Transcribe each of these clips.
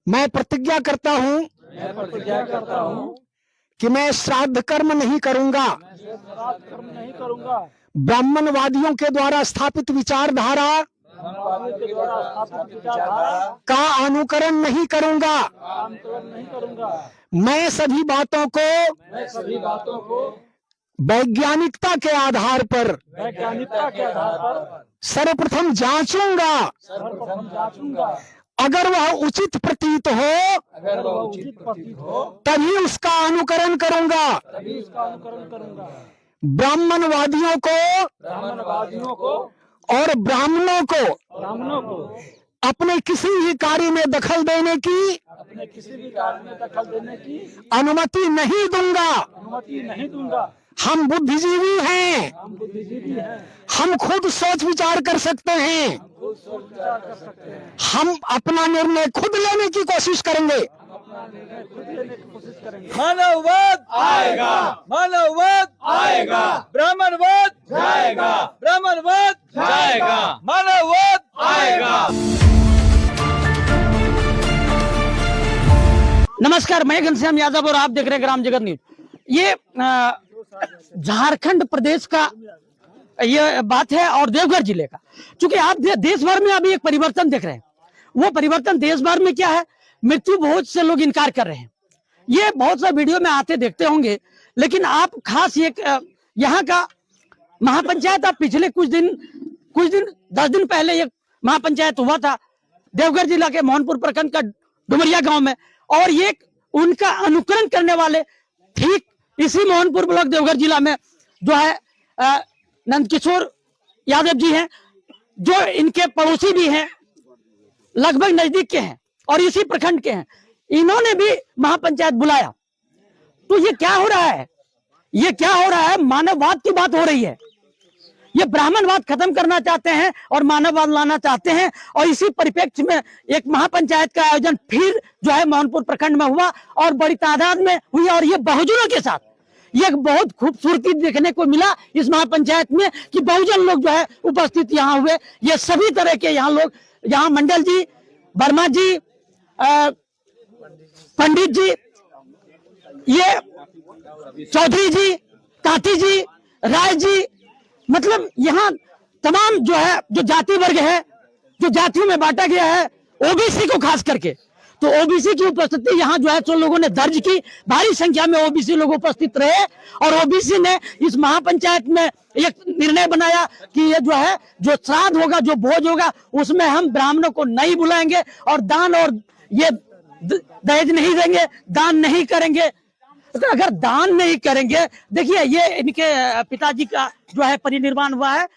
मैं प्रतिज्ञा करता हूँ कि मैं श्राद्ध कर्म नहीं करूंगा, ब्राह्मणवादियों के द्वारा स्थापित विचारधारा का अनुकरण नहीं करूंगा। मैं सभी बातों को वैज्ञानिकता के आधार पर सर्वप्रथम जांचूंगा। अगर वह उचित प्रतीत हो तभी उसका अनुकरण करूंगा। ब्राह्मणवादियों को और ब्राह्मणों को अपने किसी भी कार्य में दखल देने की अनुमति नहीं दूंगा। हम बुद्धिजीवी हैं, हम खुद सोच विचार कर सकते हैं, हम अपना निर्णय खुद लेने की कोशिश करेंगे। मानववाद आएगा, मानववाद आएगा, ब्राह्मणवाद जाएगा, ब्राह्मणवाद जाएगा, मानववाद आएगा। नमस्कार, मैं घनश्याम यादव और आप देख रहे हैं ग्राम जगत न्यूज। ये झारखंड प्रदेश का ये बात है और देवघर जिले का। चूंकि आप देश भर में अभी एक परिवर्तन देख रहे हैं, वो परिवर्तन देश भर में क्या है, मृत्यु बहुत से लोग इनकार कर रहे हैं। ये बहुत सा वीडियो में आते देखते होंगे, लेकिन आप खास एक यहाँ का महापंचायत, आप पिछले कुछ दिन 10 दिन पहले एक महापंचायत हुआ था देवघर जिला के मोहनपुर प्रखंड का डुमरिया गांव में, और ये उनका अनुकरण करने वाले ठीक इसी मोहनपुर ब्लॉक देवघर जिला में जो है नंदकिशोर यादव जी हैं, जो इनके पड़ोसी भी हैं, लगभग नजदीक के हैं और इसी प्रखंड के हैं। इन्होंने भी महापंचायत बुलाया। तो ये क्या हो रहा है, ये क्या हो रहा है, मानववाद की बात हो रही है। ये ब्राह्मणवाद खत्म करना चाहते हैं और मानववाद लाना चाहते हैं, और इसी परिप्रेक्ष्य में एक महापंचायत का आयोजन फिर जो है मोहनपुर प्रखंड में हुआ और बड़ी तादाद में हुई, और ये बहुजनों के साथ ये बहुत खूबसूरती देखने को मिला इस महापंचायत में कि बहुजन लोग जो है उपस्थित यहाँ हुए। ये सभी तरह के यहाँ लोग, यहाँ मंडल जी, वर्मा जी, पंडित जी, ये चौधरी जी, काठी जी, राय जी, मतलब यहाँ तमाम जो है, जो जाति वर्ग है, जो जातियों में बांटा गया है, ओबीसी को खास करके, तो ओबीसी की उपस्थिति यहाँ जो है, तो लोगों ने दर्ज की। भारी संख्या में ओबीसी लोग उपस्थित रहे और ओबीसी ने इस महापंचायत में एक निर्णय बनाया कि ये जो है, जो श्राद्ध होगा, जो भोज होगा, उसमें हम ब्राह्मणों को नहीं बुलाएंगे और दान और ये दहेज नहीं देंगे, दान नहीं करेंगे। तो अगर दान नहीं करेंगे, देखिए ये इनके पिताजी का जो है परिनिर्वाण हुआ है,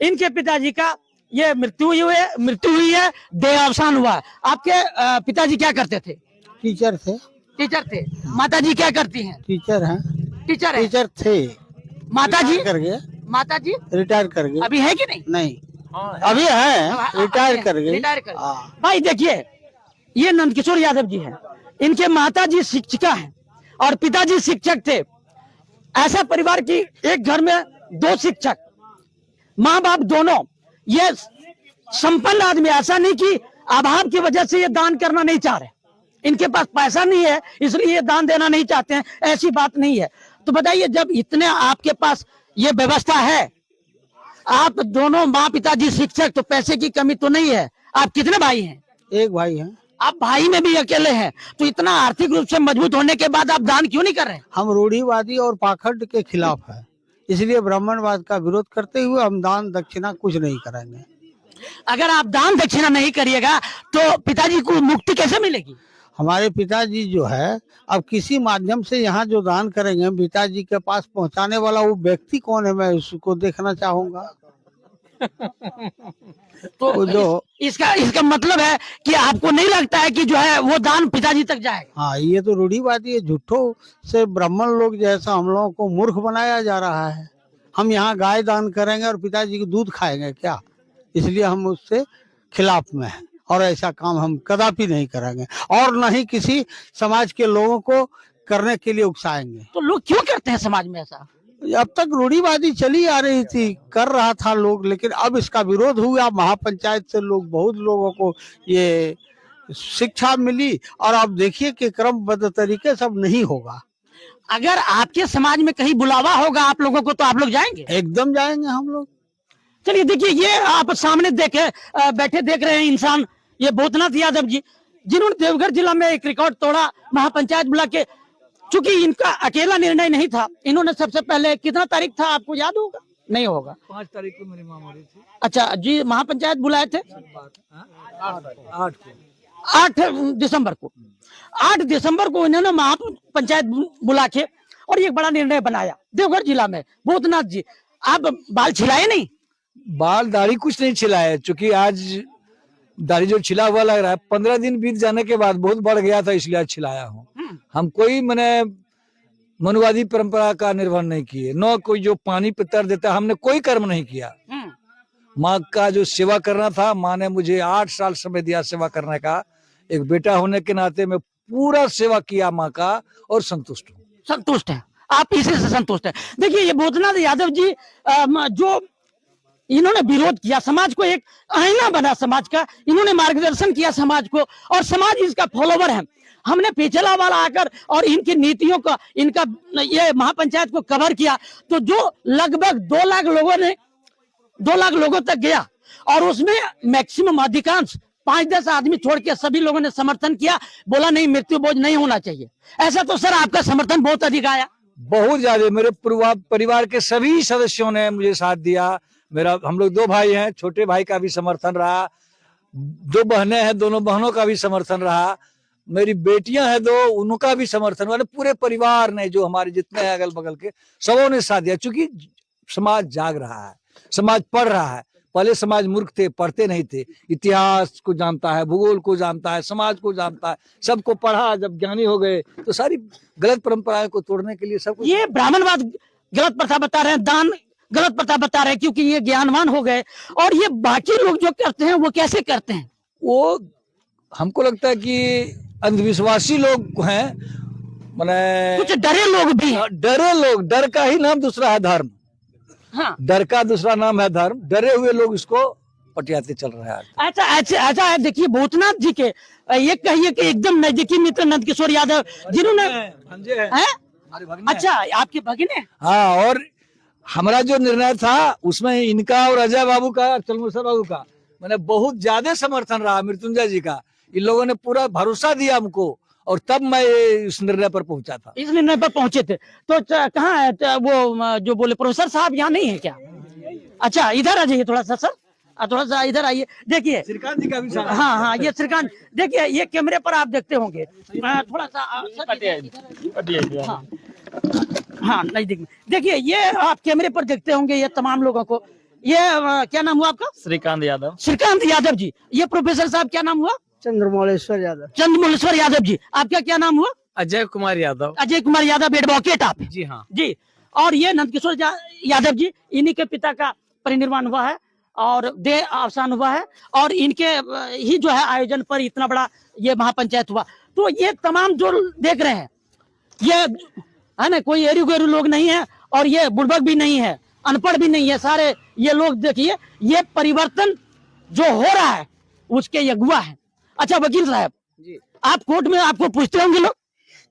इनके पिताजी का ये मृत्यु हुई है, देहावसान हुआ है। आपके पिताजी क्या करते थे? टीचर थे। माताजी क्या करती हैं? टीचर हैं। टीचर थे। माताजी कर गए। माताजी रिटायर कर गए। अभी है कि नहीं? नहीं, अभी है, रिटायर कर गए। भाई देखिए, ये नंदकिशोर यादव जी हैं, इनके माताजी शिक्षिका हैं और पिताजी शिक्षक थे। ऐसा परिवार की एक घर में 2 शिक्षक, माँ बाप दोनों, ये संपन्न आदमी। ऐसा नहीं कि अभाव की वजह से ये दान करना नहीं चाह रहे, इनके पास पैसा नहीं है इसलिए ये दान देना नहीं चाहते हैं, ऐसी बात नहीं है। तो बताइए, जब इतने आपके पास ये व्यवस्था है, आप दोनों माँ पिताजी शिक्षक, तो पैसे की कमी तो नहीं है। आप कितने भाई हैं? एक भाई है। आप भाई में भी अकेले हैं, तो इतना आर्थिक रूप से मजबूत होने के बाद आप दान क्यों नहीं कर रहे? हम रूढ़िवादी और पाखंड के खिलाफ है, इसलिए ब्राह्मणवाद का विरोध करते हुए हम दान दक्षिणा कुछ नहीं करेंगे। अगर आप दान दक्षिणा नहीं करिएगा तो पिताजी को मुक्ति कैसे मिलेगी? हमारे पिताजी जो है, अब किसी माध्यम से यहाँ जो दान करेंगे, पिताजी के पास पहुँचाने वाला वो व्यक्ति कौन है, मैं उसको देखना चाहूंगा। तो जो इसका मतलब है कि आपको नहीं लगता है कि जो है वो दान पिताजी तक जाएगा? हाँ, ये तो रूढ़िवादी है। झूठों से ब्राह्मण लोग जैसा हम लोगों को मूर्ख बनाया जा रहा है। हम यहाँ गाय दान करेंगे और पिताजी की दूध खाएंगे क्या? इसलिए हम उससे खिलाफ में हैं और ऐसा काम हम कदापि नहीं करेंगे और न ही किसी समाज के लोगों को करने के लिए उकसाएंगे। तो लोग क्यों करते हैं समाज में ऐसा? अब तक रूढ़िवादी चली आ रही थी, कर रहा था लोग, लेकिन अब इसका विरोध हुआ महापंचायत से। लोग, बहुत लोगों को ये शिक्षा मिली, और आप देखिए कि क्रमबद्ध तरीके सब नहीं होगा। अगर आपके समाज में कहीं बुलावा होगा आप लोगों को तो आप लोग जाएंगे? एकदम जाएंगे हम लोग। चलिए देखिए, ये आप सामने बैठे देख रहे हैं इंसान, ये भूतनाथ यादव जी, जिन्होंने देवघर जिला में एक रिकॉर्ड तोड़ा, महापंचायत बुला के। चूंकि इनका अकेला निर्णय नहीं था, इन्होंने सबसे पहले, कितना तारीख था आपको याद होगा? नहीं होगा। 5 तारीख को मेरी माँ मरी थी। अच्छा जी, महापंचायत बुलाए थे 8 दिसंबर को। 8 दिसंबर को इन्होंने महापंचायत बुला के और एक बड़ा निर्णय बनाया देवघर जिला में। भूतनाथ जी, आप बाल छिलाए नहीं? बाल दाढ़ी कुछ नहीं छिलाए, चूंकि आज दाढ़ी जो छिला हुआ लग रहा है, 15 दिन बीत जाने के बाद बहुत बढ़ गया था, इसलिए आज छिलाया हूँ। हम कोई मनुवादी परंपरा का निर्वहन नहीं किए, न कोई जो पानी पे तर देता, हमने कोई कर्म नहीं किया। माँ का जो सेवा करना था, माँ ने मुझे 8 साल समय दिया सेवा करने का। एक बेटा होने के नाते मैं पूरा सेवा किया माँ का, और संतुष्ट हूँ। संतुष्ट है आप, इसी से संतुष्ट है। देखिए, ये भूतनाथ यादव जी जो इन्होंने विरोध किया, समाज को एक आईना बना समाज का, इन्होंने मार्गदर्शन किया समाज को, और समाज इसका फॉलोवर है। हमने पिछला वाला आकर और इनकी नीतियों का, इनका ये महापंचायत को कवर किया, तो जो लगभग 2 लाख लोगों तक गया, और उसमें मैक्सिमम अधिकांश 5-10 आदमी छोड़ के सभी लोगों ने समर्थन किया, बोला नहीं, मृत्यु भोज नहीं होना चाहिए। ऐसा तो सर आपका समर्थन बहुत अधिक आया। बहुत ज्यादा, मेरे परिवार के सभी सदस्यों ने मुझे साथ दिया। हम लोग 2 भाई हैं, छोटे भाई का भी समर्थन रहा, 2 बहनें हैं, दोनों बहनों का भी समर्थन रहा, मेरी बेटियां हैं 2, उनका भी समर्थन हुआ। पूरे परिवार ने, जो हमारे जितने हैं अगल बगल के, सबों ने साथ दिया। क्योंकि समाज जाग रहा है, समाज पढ़ रहा है। पहले समाज मूर्ख थे, पढ़ते नहीं थे। इतिहास को जानता है, भूगोल को जानता है, समाज को जानता है, सबको पढ़ा। जब ज्ञानी हो गए तो सारी गलत परंपराओं को तोड़ने के लिए सब। ये ब्राह्मणवाद गलत प्रथा बता रहे हैं, दान गलत प्रथा बता रहे हैं, क्योंकि ये ज्ञानवान हो गए। और ये बाकी लोग जो करते हैं वो कैसे करते हैं? वो हमको लगता है कि अंधविश्वासी लोग हैं, माने कुछ डरे लोग भी हैं। डरे लोग, डर का ही नाम दूसरा है धर्म। हाँ, डर का दूसरा नाम है धर्म। डरे हुए लोग इसको पटियाते चल रहे हैं। ऐसा है। देखिए, भूतनाथ जी के ये कहिए कि एकदम नजदीकी मित्र नंदकिशोर यादव, जिन्होंने अच्छा, आपके भगिने। हाँ, और हमारा जो निर्णय था उसमें इनका और अजय बाबू का, चलमुसा बाबू का, मैंने बहुत ज्यादा समर्थन रहा, मृत्युंजय जी का। इन लोगों ने पूरा भरोसा दिया हमको, और तब मैं इस निर्णय पर पहुंचा था। इस निर्णय पर पहुंचे थे। तो कहाँ है वो जो बोले प्रोफेसर साहब, यहाँ नहीं है क्या? अच्छा, इधर आ जाइए थोड़ा सा सर, थोड़ा सा इधर आइए। देखिए, श्रीकांत जी का भी। हाँ, ये श्रीकांत, देखिए ये कैमरे पर आप देखते होंगे, थोड़ा सा हाँ नजदीक में। देखिए, ये आप कैमरे पर देखते होंगे ये तमाम लोगों को। ये क्या नाम हुआ आपका? श्रीकांत यादव। श्रीकांत यादव जी। ये प्रोफेसर साहब क्या नाम हुआ? चंद्रमौलेश्वर यादव। चंद्रमौलेश्वर यादव जी। आपका क्या नाम हुआ? अजय कुमार यादव। अजय कुमार यादव, एडवोकेट आप? जी हाँ जी। और ये नंदकिशोर यादव जी, इन्हीं के पिता का परिनिर्वाण हुआ है और देह अवसान हुआ है, और इनके ही जो है आयोजन पर इतना बड़ा ये महापंचायत हुआ। तो ये तमाम जो देख रहे हैं, ये है ना, कोई एरू गेरू लोग नहीं है, और ये बुड़बक भी नहीं है, अनपढ़ भी नहीं है, सारे ये लोग देखिए, ये परिवर्तन जो हो रहा है उसके ये अगुआ है। अच्छा वकील साहब जी, आप कोर्ट में आपको पूछते होंगे लोग?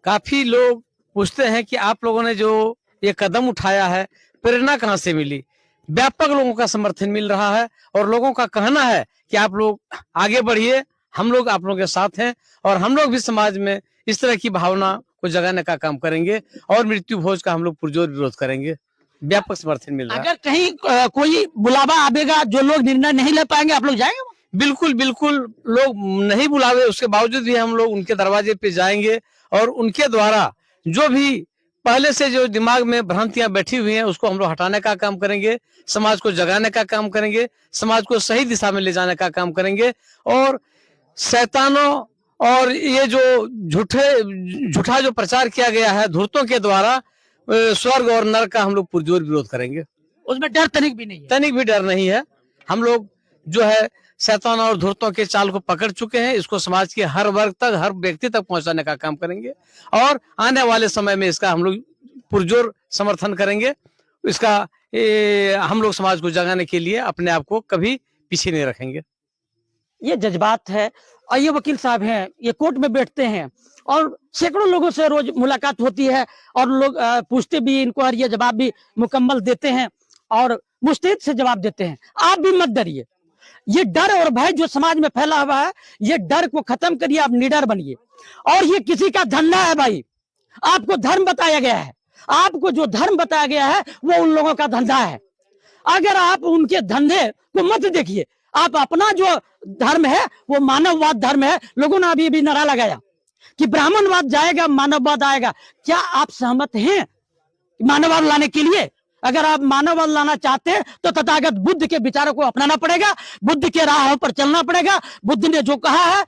काफी लोग पूछते हैं कि आप लोगों ने जो ये कदम उठाया है, प्रेरणा कहाँ से मिली? व्यापक लोगों का समर्थन मिल रहा है, और लोगों का कहना है कि आप लोग आगे बढ़िए, हम लोग आप लोगों के साथ हैं, और हम लोग भी समाज में इस तरह की भावना को जगाने का काम करेंगे, और मृत्यु भोज का हम लोग पुरजोर विरोध करेंगे। व्यापक समर्थन मिल रहा है। अगर कहीं कोई बुलावा आवेगा, जो लोग निर्णय नहीं ले पाएंगे, आप लोग जाएंगे? बिल्कुल बिल्कुल, लोग नहीं बुलावे उसके बावजूद भी हम लोग उनके दरवाजे पे जाएंगे, और उनके द्वारा जो भी पहले से जो दिमाग में भ्रांतियां बैठी हुई हैं उसको हम लोग हटाने का काम करेंगे, समाज को जगाने का काम करेंगे, समाज को सही दिशा में ले जाने का काम करेंगे, और शैतानों और ये जो झूठा जो प्रचार किया गया है धूर्तों के द्वारा, स्वर्ग और नरक का हम लोग पुरजोर विरोध करेंगे। उसमें डर तनिक भी नहीं है? तनिक भी डर नहीं है। हम लोग जो है शैतान और धूर्तों के चाल को पकड़ चुके हैं, इसको समाज के हर वर्ग तक, हर व्यक्ति तक पहुंचाने का काम करेंगे, और आने वाले समय में इसका हम लोग पुरजोर समर्थन करेंगे। इसका हम लोग समाज को जगाने के लिए अपने आप को कभी पीछे नहीं रखेंगे। ये जज्बात है और ये वकील साहब हैं, ये कोर्ट में बैठते हैं और सैकड़ों लोगों से रोज मुलाकात होती है और लोग पूछते भी इनको और ये जवाब भी मुकम्मल देते हैं और मुस्तैद से जवाब देते हैं। आप भी मत डरिए, ये डर और भय जो समाज में फैला हुआ है, ये डर को खत्म करिए, आप निडर बनिए। और ये किसी का धंधा है भाई, आपको धर्म बताया गया है, आपको जो धर्म बताया गया है वो उन लोगों का धंधा है। अगर आप उनके धंधे को मत देखिए, आप अपना जो धर्म है वो मानववाद धर्म है। लोगों ने अभी नारा लगाया कि ब्राह्मणवाद जाएगा मानववाद आएगा। क्या आप सहमत हैं मानववाद लाने के लिए? अगर आप मानववाद लाना चाहते हैं तो तथागत बुद्ध के विचारों को अपनाना पड़ेगा, बुद्ध के राहों पर चलना पड़ेगा। बुद्ध ने जो कहा है,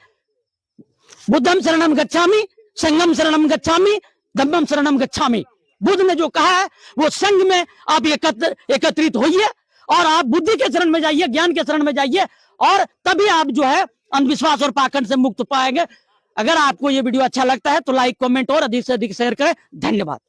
बुद्धम शरणम गच्छामि, संगम शरणम गच्छामि, धम्मम शरणम गच्छामि। बुद्ध ने जो कहा है वो संघ में आप एकत्रित होइए और आप बुद्धि के शरण में जाइए, ज्ञान के शरण में जाइए और तभी आप जो है अंधविश्वास और पाखंड से मुक्त पाएंगे। अगर आपको ये वीडियो अच्छा लगता है तो लाइक, कमेंट और अधिक से अधिक शेयर करें। धन्यवाद।